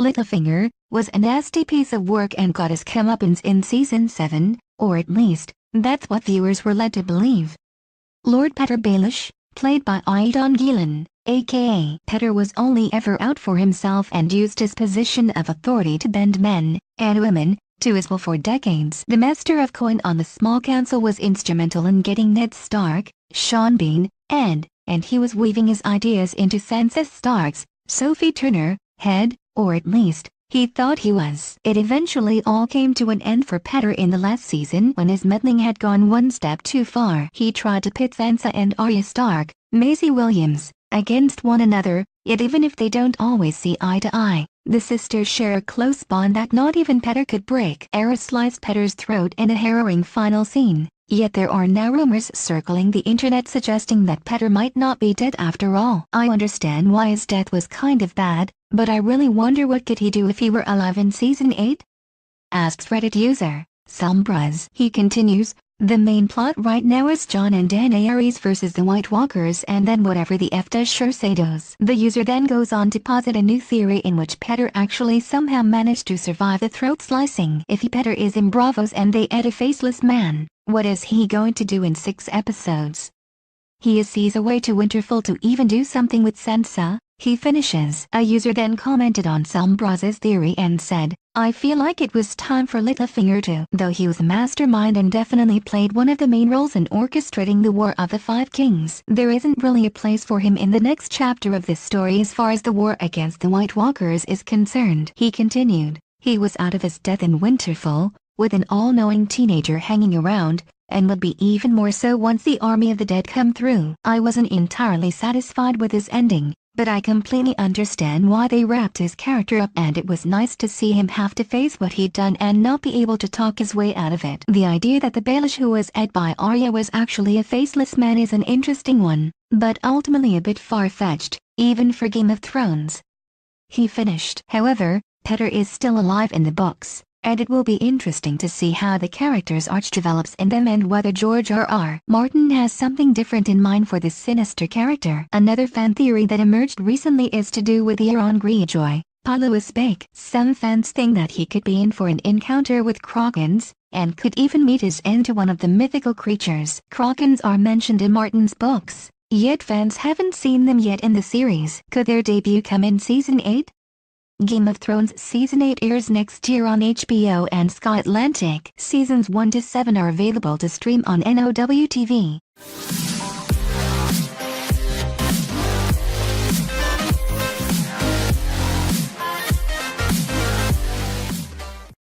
Littlefinger, was a nasty piece of work and got his comeuppance in Season 7, or at least, that's what viewers were led to believe. Lord Petyr Baelish, played by Aidan Gillen, a.k.a. Petyr, was only ever out for himself and used his position of authority to bend men, and women, to his will for decades. The Master of Coin on the small council was instrumental in getting Ned Stark, Sean Bean, and he was weaving his ideas into Sansa Stark's, Sophie Turner, head, or at least, he thought he was. It eventually all came to an end for Petyr in the last season when his meddling had gone one step too far. He tried to pit Sansa and Arya Stark, Maisie Williams, against one another, yet even if they don't always see eye to eye, the sisters share a close bond that not even Petyr could break. Aerys sliced Petyr's throat in a harrowing final scene, yet there are now rumors circling the internet suggesting that Petyr might not be dead after all. I understand why his death was kind of bad, but I really wonder what could he do if he were alive in Season 8? Asks Reddit user, Sombras. He continues, the main plot right now is Jon and Daenerys versus the White Walkers, and then whatever the F does sure say does. The user then goes on to posit a new theory in which Petyr actually somehow managed to survive the throat slicing. If Petyr is in Bravos and they add a faceless man, what is he going to do in 6 episodes? He sees a way to Winterfell to even do something with Sansa, he finishes. A user then commented on Sombras's theory and said, I feel like it was time for Littlefinger to. Though he was a mastermind and definitely played one of the main roles in orchestrating the War of the Five Kings, there isn't really a place for him in the next chapter of this story as far as the war against the White Walkers is concerned. He continued, he was out of his depth in Winterfell, with an all-knowing teenager hanging around, and would be even more so once the army of the dead come through. I wasn't entirely satisfied with his ending, but I completely understand why they wrapped his character up, and it was nice to see him have to face what he'd done and not be able to talk his way out of it. The idea that the Baelish who was ed by Arya was actually a faceless man is an interesting one, but ultimately a bit far-fetched, even for Game of Thrones. He finished. However, Petyr is still alive in the books, and it will be interesting to see how the character's arc develops in them and whether George R.R. Martin has something different in mind for this sinister character. Another fan theory that emerged recently is to do with Euron Greyjoy, Paulus Bake. Some fans think that he could be in for an encounter with Krakens, and could even meet his end to one of the mythical creatures. Krakens are mentioned in Martin's books, yet fans haven't seen them yet in the series. Could their debut come in Season 8? Game of Thrones Season 8 airs next year on HBO and Sky Atlantic. Seasons 1 to 7 are available to stream on NOW TV.